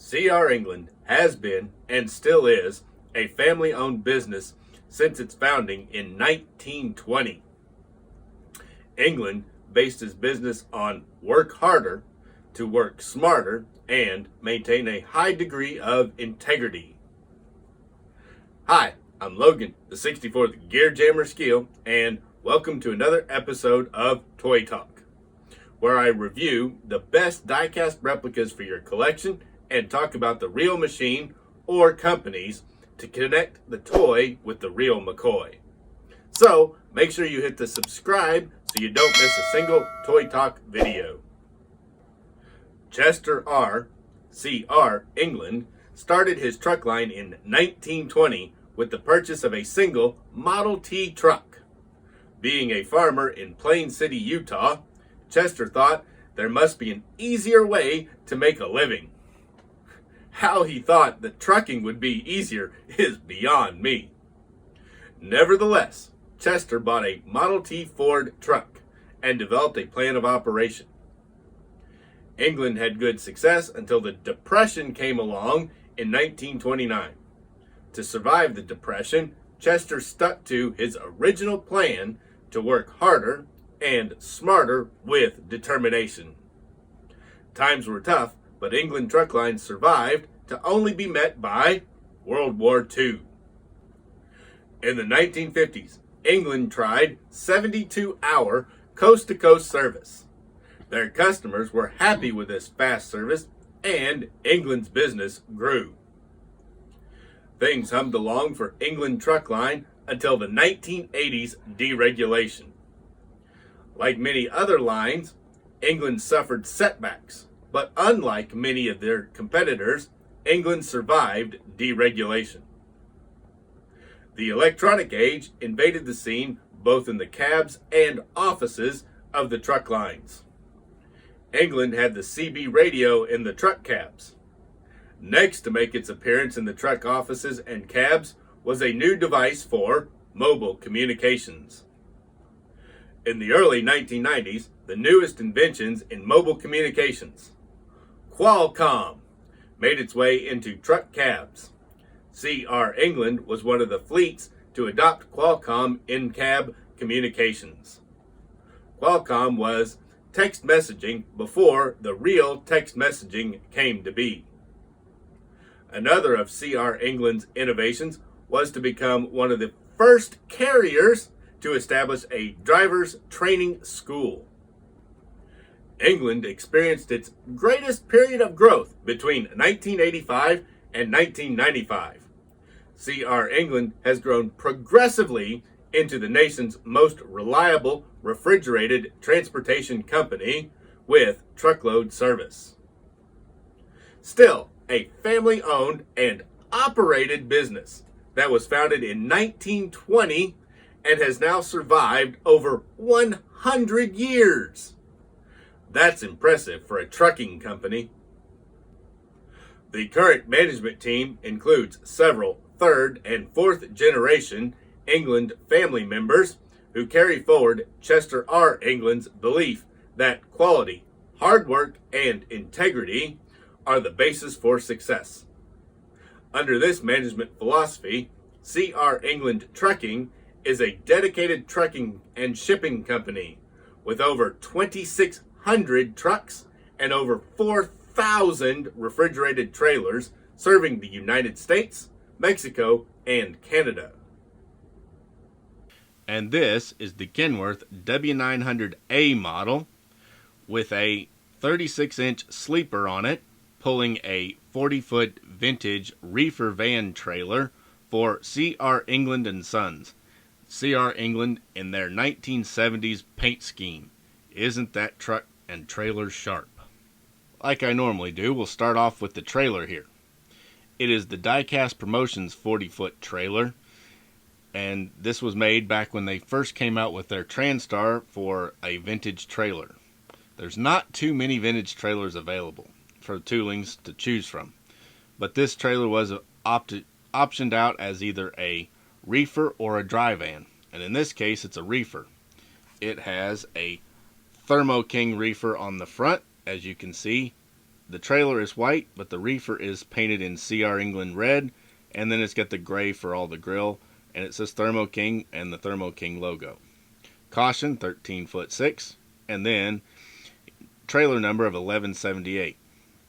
CR England has been, and still is, a family-owned business since its founding in 1920. England based its business on work harder to work smarter and maintain a high degree of integrity. Hi, I'm Logan, the 64th Gear Jammer Skeele, and welcome to another episode of Toy Talk, where I review the best diecast replicas for your collection and talk about the real machine or companies to connect the toy with the real McCoy. So make sure you hit the subscribe so you don't miss a single Toy Talk video. Chester R. CR England started his truck line in 1920 with the purchase of a single Model T truck. Being a farmer in Plain City, Utah, Chester thought there must be an easier way to make a living. How he thought that trucking would be easier is beyond me. Nevertheless, Chester bought a Model T Ford truck and developed a plan of operation. England had good success until the Depression came along in 1929. To survive the Depression, Chester stuck to his original plan to work harder and smarter with determination. Times were tough, but England truck lines survived to only be met by World War II. In the 1950s, England tried 72-hour coast-to-coast service. Their customers were happy with this fast service, and England's business grew. Things hummed along for England truck line until the 1980s deregulation. Like many other lines, England suffered setbacks, but unlike many of their competitors, England survived deregulation. The electronic age invaded the scene both in the cabs and offices of the truck lines. England had the CB radio in the truck cabs. Next to make its appearance in the truck offices and cabs was a new device for mobile communications. In the early 1990s, the newest inventions in mobile communications, Qualcomm, made its way into truck cabs. CR England was one of the fleets to adopt Qualcomm in-cab communications. Qualcomm was text messaging before the real text messaging came to be. Another of CR England's innovations was to become one of the first carriers to establish a driver's training school. England experienced its greatest period of growth between 1985 and 1995. CR England has grown progressively into the nation's most reliable refrigerated transportation company with truckload service. Still, a family-owned and operated business that was founded in 1920 and has now survived over 100 years. That's impressive for a trucking company. The current management team includes several third and fourth generation England family members who carry forward Chester R. England's belief that quality, hard work, and integrity are the basis for success. Under this management philosophy, CR England Trucking is a dedicated trucking and shipping company with over 2,600 trucks and over 4,000 refrigerated trailers serving the United States, Mexico, and Canada. And this is the Kenworth W900A model with a 36-inch sleeper on it, pulling a 40-foot vintage Reefer van trailer for CR England and Sons. CR England in their 1970s paint scheme. Isn't that truck and trailer sharp? Like I normally do, we'll start off with the trailer here. It is the Diecast Promotions 40-foot trailer, and this was made back when they first came out with their TranStar for a vintage trailer. There's not too many vintage trailers available for toolings to choose from, but this trailer was optioned out as either a Reefer or a dry van, and in this case it's a Reefer. It has a Thermo King Reefer on the front, as you can see, the trailer is white, but the Reefer is painted in CR England red, and then it's got the gray for all the grill, and it says Thermo King and the Thermo King logo. Caution 13'6", and then trailer number of 1178.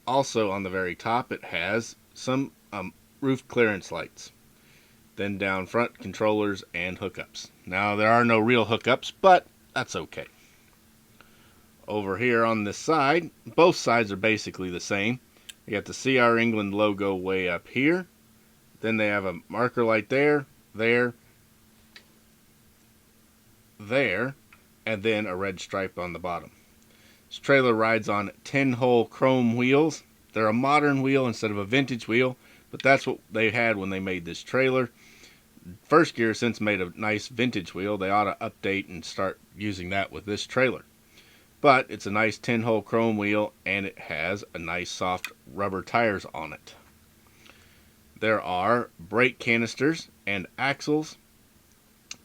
Also on the very top it has some roof clearance lights. Then down front, controllers and hookups. Now there are no real hookups, but that's okay. Over here on this side, both sides are basically the same. You got the CR England logo way up here. Then they have a marker light there, there, and then a red stripe on the bottom. This trailer rides on 10-hole chrome wheels. They're a modern wheel instead of a vintage wheel, but that's what they had when they made this trailer. First Gear since made a nice vintage wheel. They ought to update and start using that with this trailer. But it's a nice 10-hole chrome wheel, and it has a nice soft rubber tires on it. There are brake canisters and axles,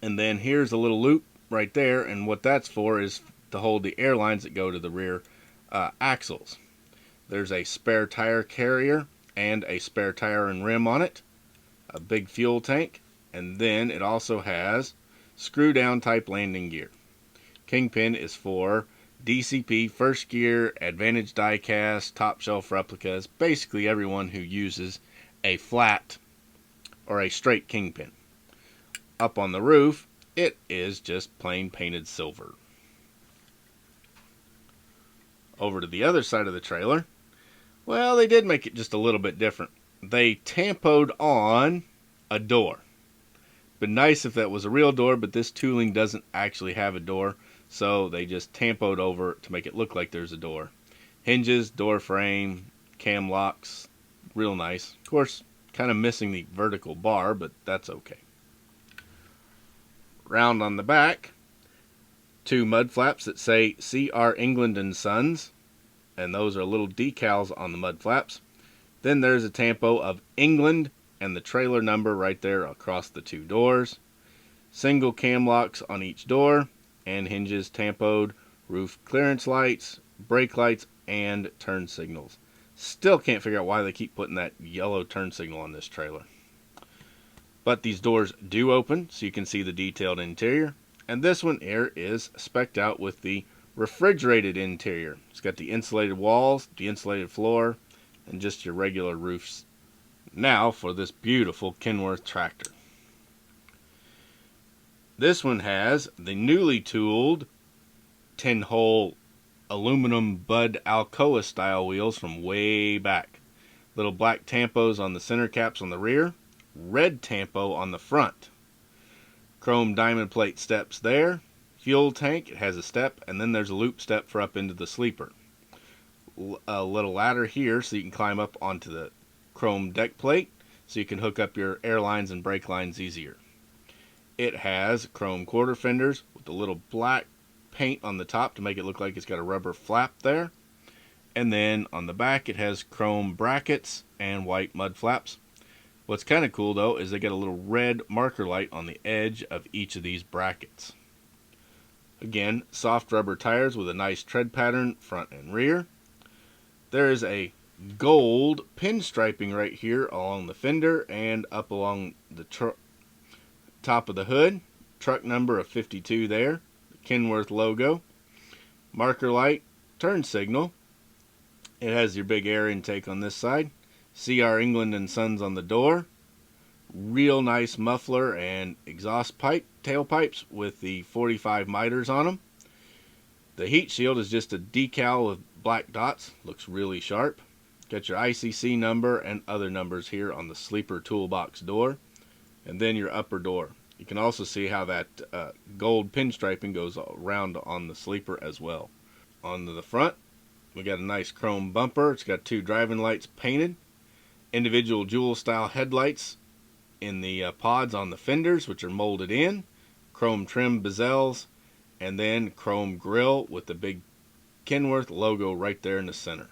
and then here's a little loop right there, and what that's for is to hold the air lines that go to the rear axles. There's a spare tire carrier and a spare tire and rim on it, a big fuel tank, and then it also has screw down type landing gear. Kingpin is for DCP, First Gear, Advantage Diecast, Top Shelf Replicas, basically everyone who uses a flat or a straight Kingpin. Up on the roof, it is just plain painted silver. Over to the other side of the trailer, well, they did make it just a little bit different. They tampoed on a door. Been nice if that was a real door, but this tooling doesn't actually have a door, so they just tampoed over to make it look like there's a door. Hinges, door frame, cam locks, real nice. Of course, kind of missing the vertical bar, but that's okay. Round on the back, 2 mud flaps that say CR England and Sons, and those are little decals on the mud flaps. Then there's a tampo of England and the trailer number right there across the 2 doors. Single cam locks on each door, and hinges tampoed, roof clearance lights, brake lights, and turn signals. Still can't figure out why they keep putting that yellow turn signal on this trailer. But these doors do open, so you can see the detailed interior. And this one here is spec'd out with the refrigerated interior. It's got the insulated walls, the insulated floor, and just your regular roofs. Now for this beautiful Kenworth tractor. This one has the newly tooled 10-hole aluminum Bud Alcoa style wheels from way back. Little black tampos on the center caps on the rear, red tampo on the front. Chrome diamond plate steps there. Fuel tank, it has a step, and then there's a loop step for up into the sleeper. A little ladder here so you can climb up onto the chrome deck plate so you can hook up your air lines and brake lines easier. It has chrome quarter fenders with a little black paint on the top to make it look like it's got a rubber flap there. And then on the back it has chrome brackets and white mud flaps. What's kind of cool though is they got a little red marker light on the edge of each of these brackets. Again, soft rubber tires with a nice tread pattern front and rear. There is a gold pinstriping right here along the fender and up along the top of the hood. Truck number of 52 there. The Kenworth logo. Marker light, turn signal. It has your big air intake on this side. CR England and Sons on the door. Real nice muffler and exhaust pipe, tailpipes with the 45 miters on them. The heat shield is just a decal with black dots. Looks really sharp. Got your ICC number and other numbers here on the sleeper toolbox door. And then your upper door. You can also see how that gold pinstriping goes around on the sleeper as well. On the front, we got a nice chrome bumper. It's got 2 driving lights painted. Individual jewel style headlights in the pods on the fenders, which are molded in. Chrome trim bezels. And then chrome grille with the big Kenworth logo right there in the center.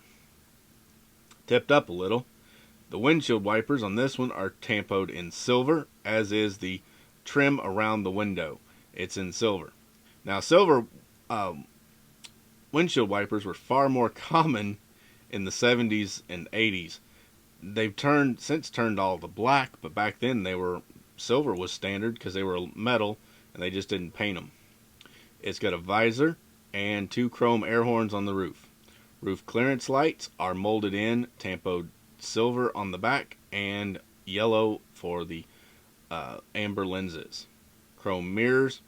Tipped up a little. The windshield wipers on this one are tampoed in silver, as is the trim around the window. It's in silver. Now, silver windshield wipers were far more common in the 70s and 80s. They've since turned all to black, but back then silver was standard because they were metal and they just didn't paint them. It's got a visor and 2 chrome air horns on the roof. Roof clearance lights are molded in, tampoed silver on the back and yellow for the amber lenses. Chrome mirrors.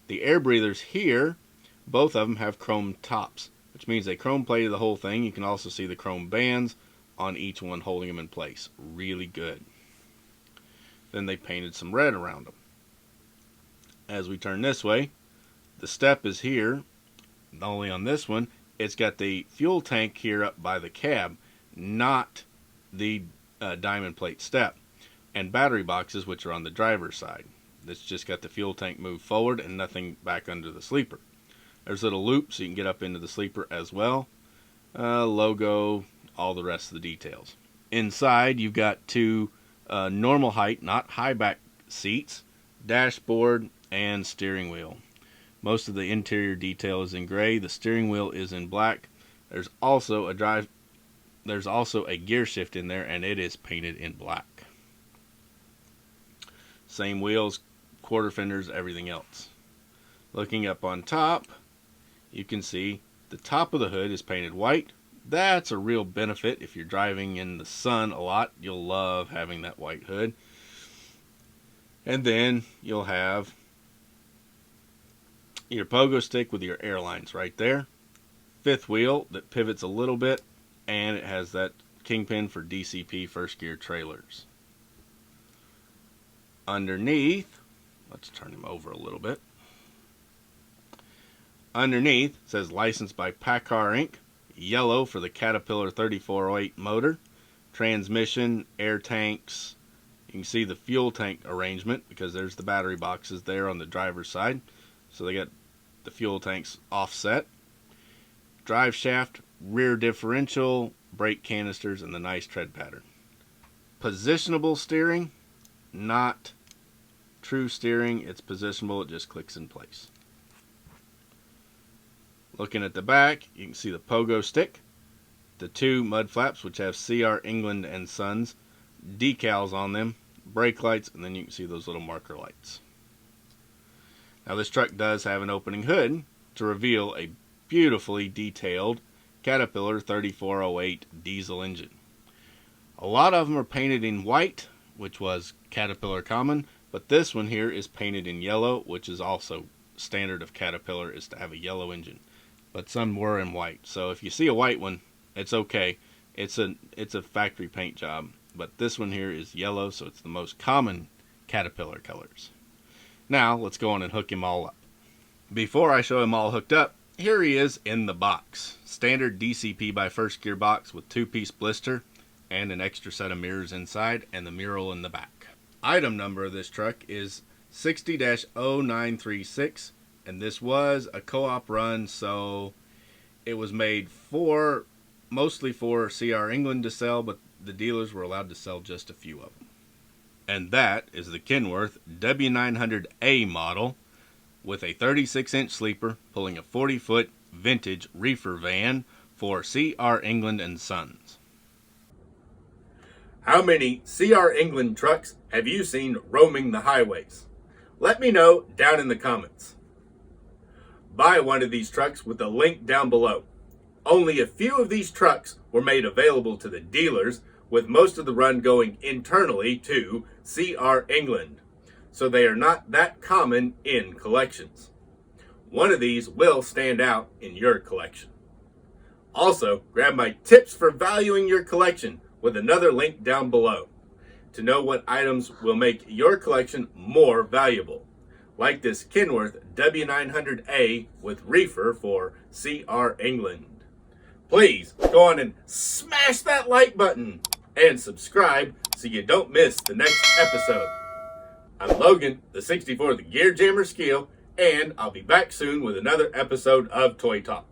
The air breathers here, both of them have chrome tops, which means they chrome plated the whole thing. You can also see the chrome bands on each one holding them in place. Really good. Then they painted some red around them. As we turn this way, the step is here. Only on this one, it's got the fuel tank here up by the cab, not the diamond plate step, and battery boxes, which are on the driver's side. It's just got the fuel tank moved forward and nothing back under the sleeper. There's a little loop so you can get up into the sleeper as well. Logo, all the rest of the details. Inside, you've got 2 normal height, not high back seats, dashboard, and steering wheel. Most of the interior detail is in gray. The steering wheel is in black. There's also a gear shift in there, and it is painted in black. Same wheels, quarter fenders, everything else. Looking up on top, you can see the top of the hood is painted white. That's a real benefit if you're driving in the sun a lot. You'll love having that white hood. And then you'll have your pogo stick with your airlines right there. 5th wheel that pivots a little bit, and it has that kingpin for DCP first gear trailers. Underneath, let's turn him over a little bit. Underneath it says licensed by Packard Inc. Yellow for the Caterpillar 3408 motor. Transmission, air tanks. You can see the fuel tank arrangement because there's the battery boxes there on the driver's side. So they got the fuel tanks offset. Drive shaft, rear differential, brake canisters, and the nice tread pattern. Positionable steering, not true steering. It's positionable. It just clicks in place. Looking at the back, you can see the pogo stick, the 2 mud flaps, which have CR England and Sons decals on them, brake lights, and then you can see those little marker lights. Now this truck does have an opening hood to reveal a beautifully detailed Caterpillar 3408 diesel engine. A lot of them are painted in white, which was Caterpillar common, but this one here is painted in yellow, which is also standard of Caterpillar, is to have a yellow engine. But some were in white. So if you see a white one, it's okay. It's a factory paint job. But this one here is yellow, so it's the most common Caterpillar colors. Now, let's go on and hook him all up. Before I show him all hooked up, here he is in the box. Standard DCP by First Gear box with 2-piece blister and an extra set of mirrors inside and the mural in the back. Item number of this truck is 60-0936. And this was a co-op run, so it was made mostly for CR England to sell, but the dealers were allowed to sell just a few of them. And that is the Kenworth W900A model with a 36-inch sleeper pulling a 40-foot vintage Reefer van for CR England and Sons. How many CR England trucks have you seen roaming the highways? Let me know down in the comments. Buy one of these trucks with the link down below. Only a few of these trucks were made available to the dealers, with most of the run going internally to CR England, so they are not that common in collections. One of these will stand out in your collection. Also, grab my tips for valuing your collection with another link down below to know what items will make your collection more valuable, like this Kenworth W900A with Reefer for CR England. Please go on and smash that like button and subscribe so you don't miss the next episode. I'm Logan, the 64th Gear Jammer Skeele, and I'll be back soon with another episode of Toy Talk.